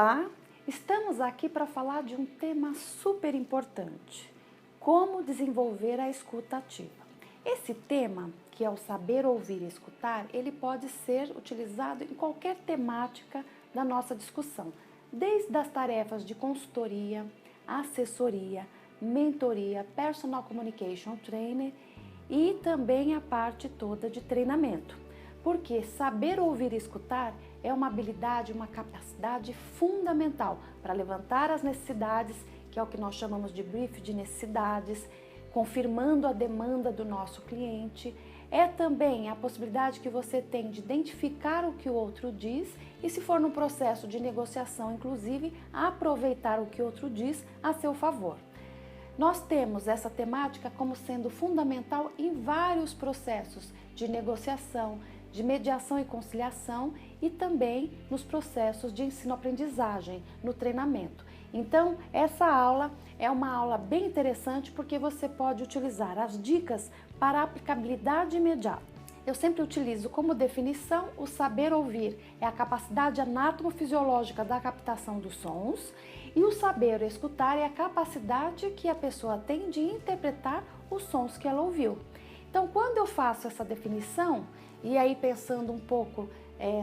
Olá, estamos aqui para falar de um tema super importante: como desenvolver a escuta ativa. Esse tema, que é o saber ouvir e escutar, ele pode ser utilizado em qualquer temática da nossa discussão, desde as tarefas de consultoria, assessoria, mentoria, personal communication trainer e também a parte toda de treinamento. Porque saber ouvir e escutar é uma habilidade, uma capacidade fundamental para levantar as necessidades, que é o que nós chamamos de brief de necessidades, confirmando a demanda do nosso cliente. É também a possibilidade que você tem de identificar o que o outro diz e, se for no processo de negociação, inclusive, aproveitar o que o outro diz a seu favor. Nós temos essa temática como sendo fundamental em vários processos de negociação, de mediação e conciliação e também nos processos de ensino-aprendizagem, no treinamento. Então, essa aula é uma aula bem interessante porque você pode utilizar as dicas para aplicabilidade imediata. Eu sempre utilizo como definição o saber ouvir, é a capacidade anátomo-fisiológica da captação dos sons, e o saber escutar é a capacidade que a pessoa tem de interpretar os sons que ela ouviu. Então, quando eu faço essa definição, e aí pensando um pouco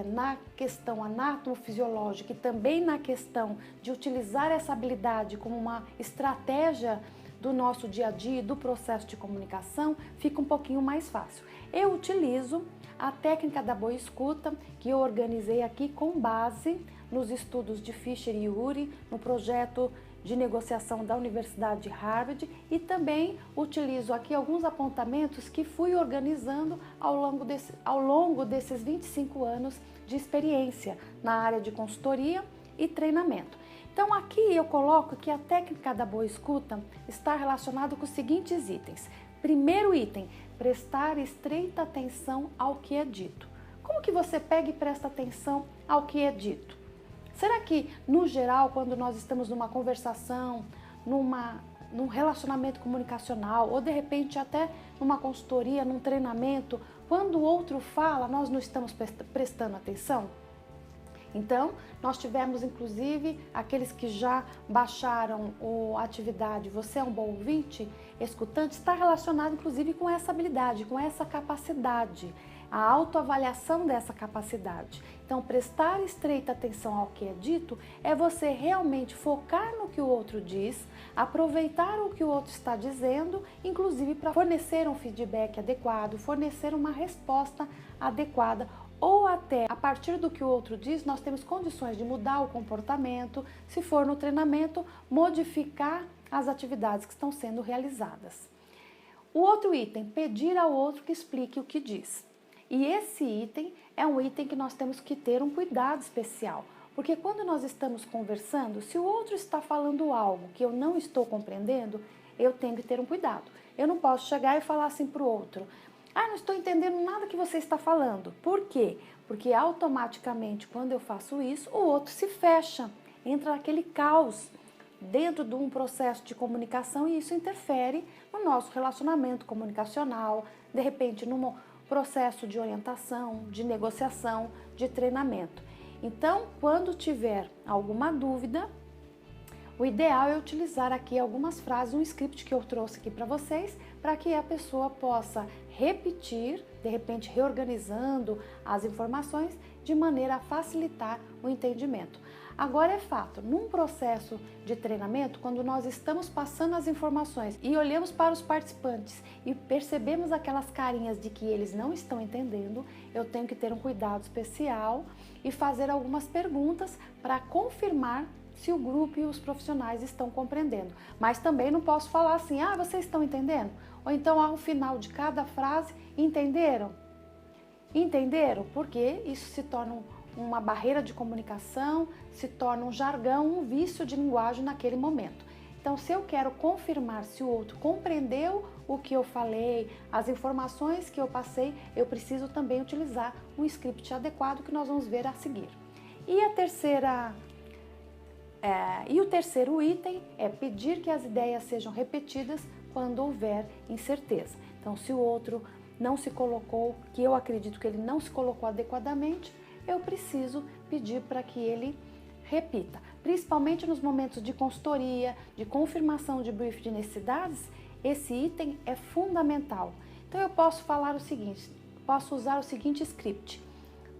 na questão anátomo-fisiológica e também na questão de utilizar essa habilidade como uma estratégia do nosso dia a dia, do processo de comunicação, fica um pouquinho mais fácil. Eu utilizo a técnica da boa escuta, que eu organizei aqui com base nos estudos de Fisher e Ury, no projeto de negociação da Universidade de Harvard, e também utilizo aqui alguns apontamentos que fui organizando ao longo desses 25 anos de experiência na área de consultoria e treinamento. Então aqui eu coloco que a técnica da boa escuta está relacionada com os seguintes itens. Primeiro item, prestar estreita atenção ao que é dito. Como que você pega e presta atenção ao que é dito? Será que, no geral, quando nós estamos numa conversação, num relacionamento comunicacional, ou de repente até numa consultoria, num treinamento, quando o outro fala, nós não estamos prestando atenção? Então, nós tivemos inclusive aqueles que já baixaram a atividade Você é um bom ouvinte, escutante, está relacionado inclusive com essa habilidade, com essa capacidade, a autoavaliação dessa capacidade. Então, prestar estreita atenção ao que é dito é você realmente focar no que o outro diz, aproveitar o que o outro está dizendo, inclusive para fornecer um feedback adequado, fornecer uma resposta adequada, ou até, a partir do que o outro diz, nós temos condições de mudar o comportamento, se for no treinamento, modificar as atividades que estão sendo realizadas. O outro item, pedir ao outro que explique o que diz. E esse item é um item que nós temos que ter um cuidado especial, porque quando nós estamos conversando, se o outro está falando algo que eu não estou compreendendo, eu tenho que ter um cuidado. Eu não posso chegar e falar assim para o outro: não estou entendendo nada que você está falando. Por quê? Porque automaticamente, quando eu faço isso, o outro se fecha, entra naquele caos dentro de um processo de comunicação e isso interfere no nosso relacionamento comunicacional, de repente num processo de orientação, de negociação, de treinamento. Então, quando tiver alguma dúvida, o ideal é utilizar aqui algumas frases, um script que eu trouxe aqui para vocês, para que a pessoa possa repetir, de repente reorganizando as informações, de maneira a facilitar o entendimento. Agora é fato, num processo de treinamento, quando nós estamos passando as informações e olhamos para os participantes e percebemos aquelas carinhas de que eles não estão entendendo, eu tenho que ter um cuidado especial e fazer algumas perguntas para confirmar se o grupo e os profissionais estão compreendendo. Mas também não posso falar assim: vocês estão entendendo? Ou então, ao final de cada frase, entenderam? Entenderam? Porque isso se torna uma barreira de comunicação, se torna um jargão, um vício de linguagem naquele momento. Então, se eu quero confirmar se o outro compreendeu o que eu falei, as informações que eu passei, eu preciso também utilizar um script adequado que nós vamos ver a seguir. E o terceiro item é pedir que as ideias sejam repetidas quando houver incerteza. Então, se o outro não se colocou, que eu acredito que ele não se colocou adequadamente, eu preciso pedir para que ele repita, principalmente nos momentos de consultoria, de confirmação de brief de necessidades, esse item é fundamental. Então eu posso falar o seguinte, posso usar o seguinte script.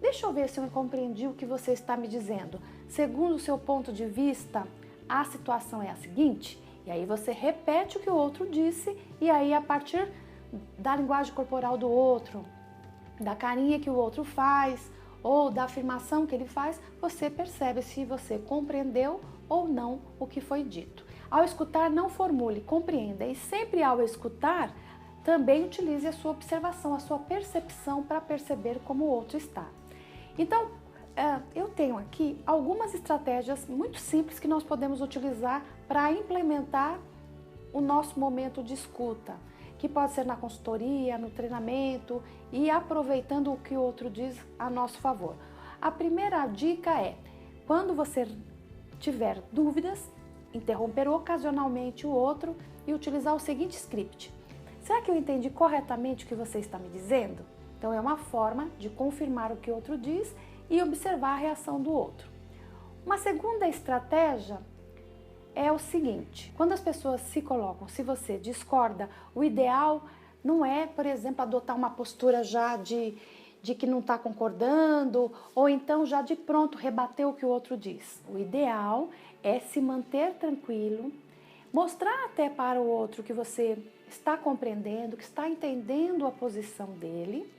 Deixa eu ver se eu compreendi o que você está me dizendo. Segundo o seu ponto de vista, a situação é a seguinte, e aí você repete o que o outro disse, e aí a partir da linguagem corporal do outro, da carinha que o outro faz, ou da afirmação que ele faz, você percebe se você compreendeu ou não o que foi dito. Ao escutar, não formule, compreenda, e sempre ao escutar, também utilize a sua observação, a sua percepção para perceber como o outro está. Então, eu tenho aqui algumas estratégias muito simples que nós podemos utilizar para implementar o nosso momento de escuta, que pode ser na consultoria, no treinamento e aproveitando o que o outro diz a nosso favor. A primeira dica é, quando você tiver dúvidas, interromper ocasionalmente o outro e utilizar o seguinte script. Será que eu entendi corretamente o que você está me dizendo? Então é uma forma de confirmar o que o outro diz e observar a reação do outro. Uma segunda estratégia é o seguinte, quando as pessoas se colocam, se você discorda, o ideal não é, por exemplo, adotar uma postura já de que não está concordando, ou então já de pronto rebater o que o outro diz. O ideal é se manter tranquilo, mostrar até para o outro que você está compreendendo, que está entendendo a posição dele,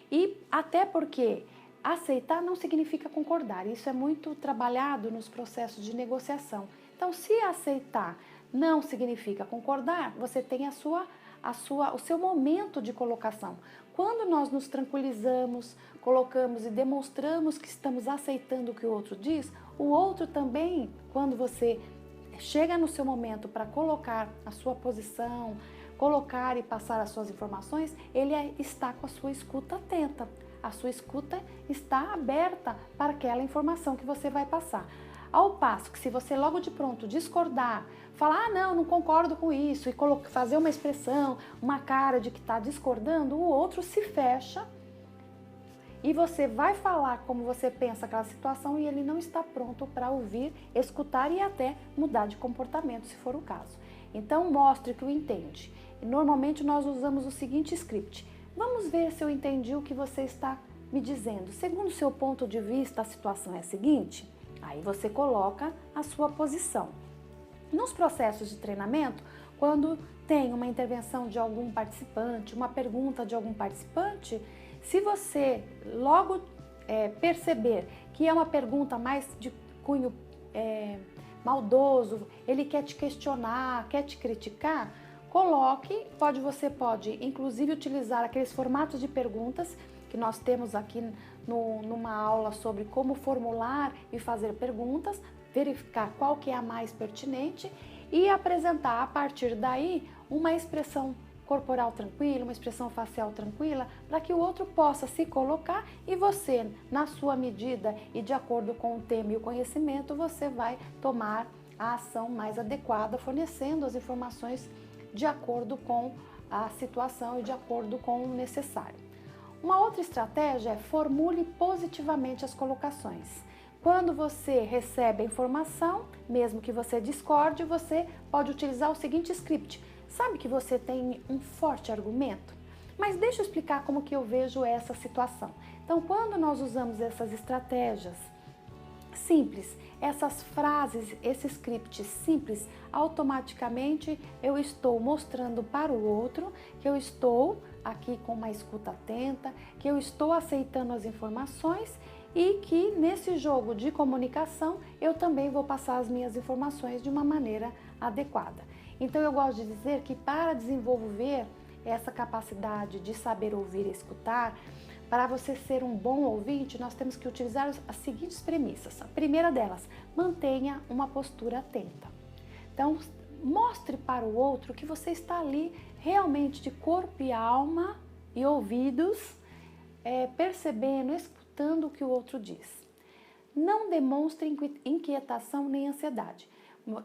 e até porque aceitar não significa concordar, isso é muito trabalhado nos processos de negociação. Então, se aceitar não significa concordar, você tem o seu momento de colocação. Quando nós nos tranquilizamos, colocamos e demonstramos que estamos aceitando o que o outro diz, o outro também, quando você chega no seu momento para colocar a sua posição, colocar e passar as suas informações, ele está com a sua escuta atenta. A sua escuta está aberta para aquela informação que você vai passar. Ao passo que se você logo de pronto discordar, falar, não concordo com isso, e fazer uma expressão, uma cara de que está discordando, o outro se fecha e você vai falar como você pensa aquela situação e ele não está pronto para ouvir, escutar e até mudar de comportamento, se for o caso. Então, mostre que o entende. E normalmente nós usamos o seguinte script. Vamos ver se eu entendi o que você está me dizendo. Segundo o seu ponto de vista, a situação é a seguinte? Aí você coloca a sua posição. Nos processos de treinamento, quando tem uma intervenção de algum participante, uma pergunta de algum participante, se você logo perceber que é uma pergunta mais de cunho maldoso, ele quer te questionar, quer te criticar, coloque, você pode inclusive utilizar aqueles formatos de perguntas que nós temos aqui numa aula sobre como formular e fazer perguntas, verificar qual que é a mais pertinente e apresentar a partir daí uma expressão corporal tranquila, uma expressão facial tranquila, para que o outro possa se colocar e você, na sua medida e de acordo com o tema e o conhecimento, você vai tomar a ação mais adequada, fornecendo as informações de acordo com a situação e de acordo com o necessário. Uma outra estratégia é formule positivamente as colocações. Quando você recebe a informação, mesmo que você discorde, você pode utilizar o seguinte script. Sabe que você tem um forte argumento? Mas deixa eu explicar como que eu vejo essa situação. Então, quando nós usamos essas estratégias simples, essas frases, esse script simples, automaticamente eu estou mostrando para o outro que eu estou aqui com uma escuta atenta, que eu estou aceitando as informações e que nesse jogo de comunicação eu também vou passar as minhas informações de uma maneira adequada. Então eu gosto de dizer que para desenvolver essa capacidade de saber ouvir e escutar, para você ser um bom ouvinte, nós temos que utilizar as seguintes premissas. A primeira delas, mantenha uma postura atenta. Então, mostre para o outro que você está ali realmente de corpo e alma e ouvidos, percebendo, escutando o que o outro diz. Não demonstre inquietação nem ansiedade.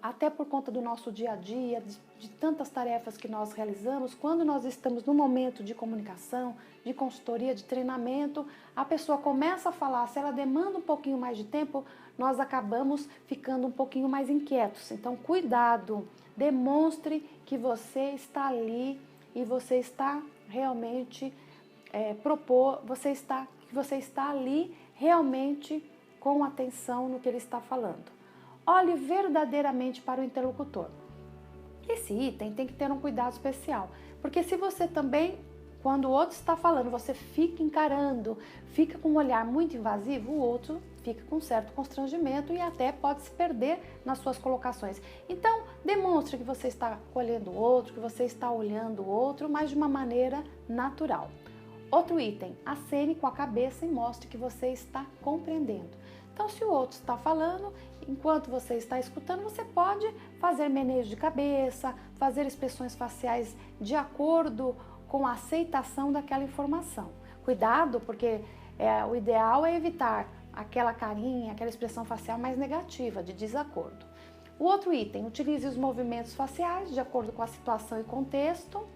Até por conta do nosso dia a dia, de tantas tarefas que nós realizamos, quando nós estamos no momento de comunicação, de consultoria, de treinamento, a pessoa começa a falar, se ela demanda um pouquinho mais de tempo, nós acabamos ficando um pouquinho mais inquietos. Então, cuidado, demonstre que você está ali e você está realmente que você está ali realmente com atenção no que ele está falando. Olhe verdadeiramente para o interlocutor. Esse item tem que ter um cuidado especial, porque se você também, quando o outro está falando, você fica encarando, fica com um olhar muito invasivo, o outro fica com certo constrangimento e até pode se perder nas suas colocações. Então, demonstre que você está acolhendo o outro, que você está olhando o outro, mas de uma maneira natural. Outro item, acene com a cabeça e mostre que você está compreendendo. Então, se o outro está falando, enquanto você está escutando, você pode fazer meneio de cabeça, fazer expressões faciais de acordo com a aceitação daquela informação. Cuidado, porque o ideal é evitar aquela carinha, aquela expressão facial mais negativa, de desacordo. O outro item, utilize os movimentos faciais de acordo com a situação e contexto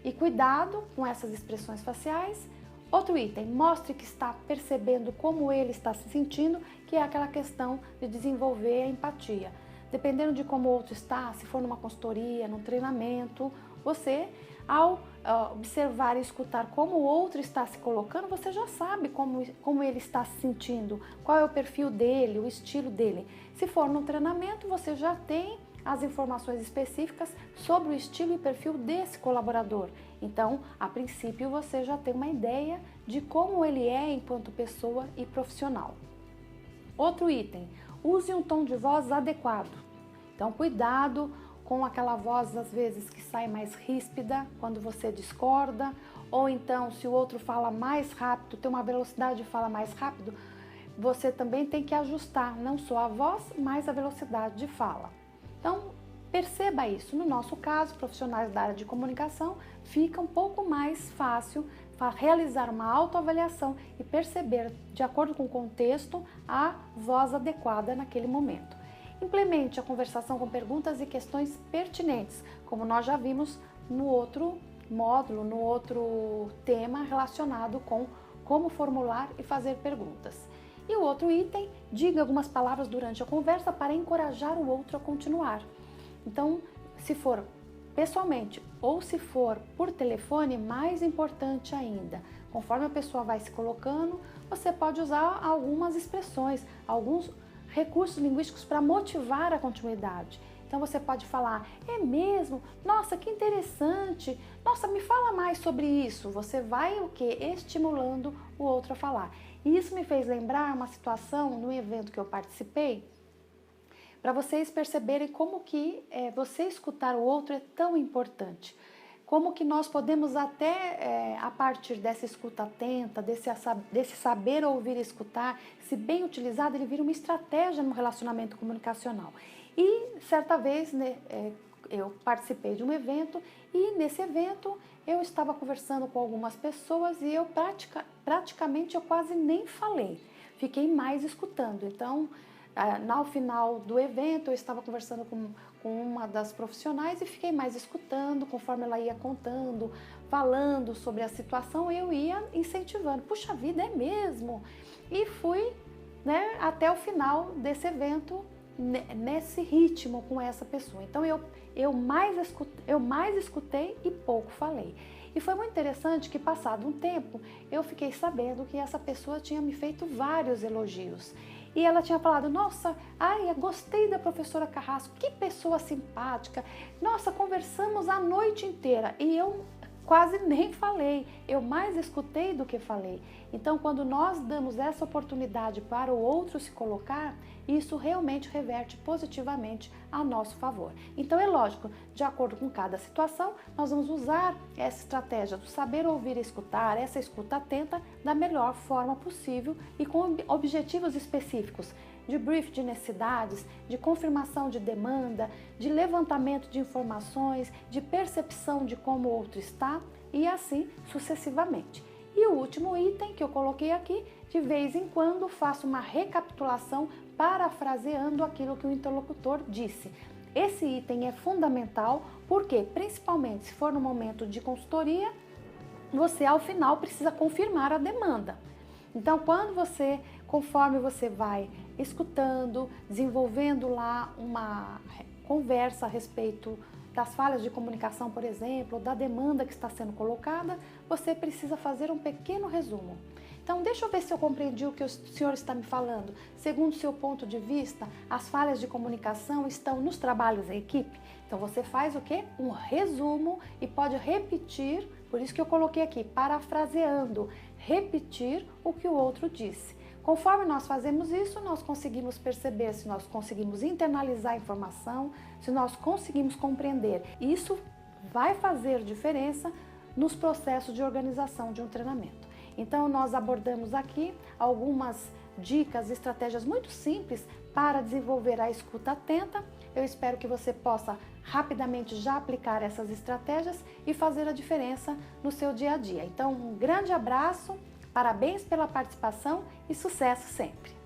e cuidado com essas expressões faciais. Outro item, mostre que está percebendo como ele está se sentindo, que é aquela questão de desenvolver a empatia. Dependendo de como o outro está, se for numa consultoria, num treinamento, você, ao observar e escutar como o outro está se colocando, você já sabe como ele está se sentindo, qual é o perfil dele, o estilo dele. Se for num treinamento, você já tem as informações específicas sobre o estilo e perfil desse colaborador. Então, a princípio, você já tem uma ideia de como ele é enquanto pessoa e profissional. Outro item, use um tom de voz adequado. Então, cuidado com aquela voz, às vezes, que sai mais ríspida quando você discorda, ou então, se o outro fala mais rápido, tem uma velocidade de fala mais rápido, você também tem que ajustar não só a voz, mas a velocidade de fala. Então, perceba isso. No nosso caso, profissionais da área de comunicação, fica um pouco mais fácil realizar uma autoavaliação e perceber, de acordo com o contexto, a voz adequada naquele momento. Implemente a conversação com perguntas e questões pertinentes, como nós já vimos no outro módulo, no outro tema relacionado com como formular e fazer perguntas. E o outro item, diga algumas palavras durante a conversa para encorajar o outro a continuar. Então, se for pessoalmente ou se for por telefone, mais importante ainda. Conforme a pessoa vai se colocando, você pode usar algumas expressões, alguns recursos linguísticos para motivar a continuidade. Então você pode falar, é mesmo? Nossa, que interessante! Nossa, me fala mais sobre isso. Você vai o quê? Estimulando o outro a falar. E isso me fez lembrar uma situação no evento que eu participei, para vocês perceberem como que você escutar o outro é tão importante. Como que nós podemos até, a partir dessa escuta atenta, desse saber ouvir e escutar, se bem utilizado, ele vira uma estratégia no relacionamento comunicacional. E certa vez, né, eu participei de um evento e nesse evento eu estava conversando com algumas pessoas e eu praticamente eu quase nem falei, fiquei mais escutando. Então, no final do evento eu estava conversando com uma das profissionais e fiquei mais escutando, conforme ela ia contando, falando sobre a situação, eu ia incentivando, puxa vida, é mesmo? E fui, né, até o final desse evento nesse ritmo com essa pessoa. Então eu mais escutei e pouco falei. E foi muito interessante que, passado um tempo, eu fiquei sabendo que essa pessoa tinha me feito vários elogios. E ela tinha falado, nossa, eu gostei da professora Carrasco, que pessoa simpática, nossa, conversamos a noite inteira. E eu quase nem falei, eu mais escutei do que falei. Então, quando nós damos essa oportunidade para o outro se colocar, isso realmente reverte positivamente a nosso favor. Então, é lógico, de acordo com cada situação, nós vamos usar essa estratégia do saber ouvir e escutar, essa escuta atenta, da melhor forma possível e com objetivos específicos, de brief de necessidades, de confirmação de demanda, de levantamento de informações, de percepção de como o outro está e assim sucessivamente. E o último item que eu coloquei aqui, de vez em quando faço uma recapitulação parafraseando aquilo que o interlocutor disse. Esse item é fundamental porque, principalmente se for no momento de consultoria, você ao final precisa confirmar a demanda. Então, conforme você vai escutando, desenvolvendo lá uma conversa a respeito das falhas de comunicação, por exemplo, da demanda que está sendo colocada, você precisa fazer um pequeno resumo. Então, deixa eu ver se eu compreendi o que o senhor está me falando. Segundo o seu ponto de vista, as falhas de comunicação estão nos trabalhos em equipe? Então, você faz o quê? Um resumo e pode repetir, por isso que eu coloquei aqui, parafraseando, repetir o que o outro disse. Conforme nós fazemos isso, nós conseguimos perceber se nós conseguimos internalizar a informação, se nós conseguimos compreender. Isso vai fazer diferença nos processos de organização de um treinamento. Então, nós abordamos aqui algumas dicas, estratégias muito simples para desenvolver a escuta atenta. Eu espero que você possa rapidamente já aplicar essas estratégias e fazer a diferença no seu dia a dia. Então, um grande abraço, parabéns pela participação e sucesso sempre!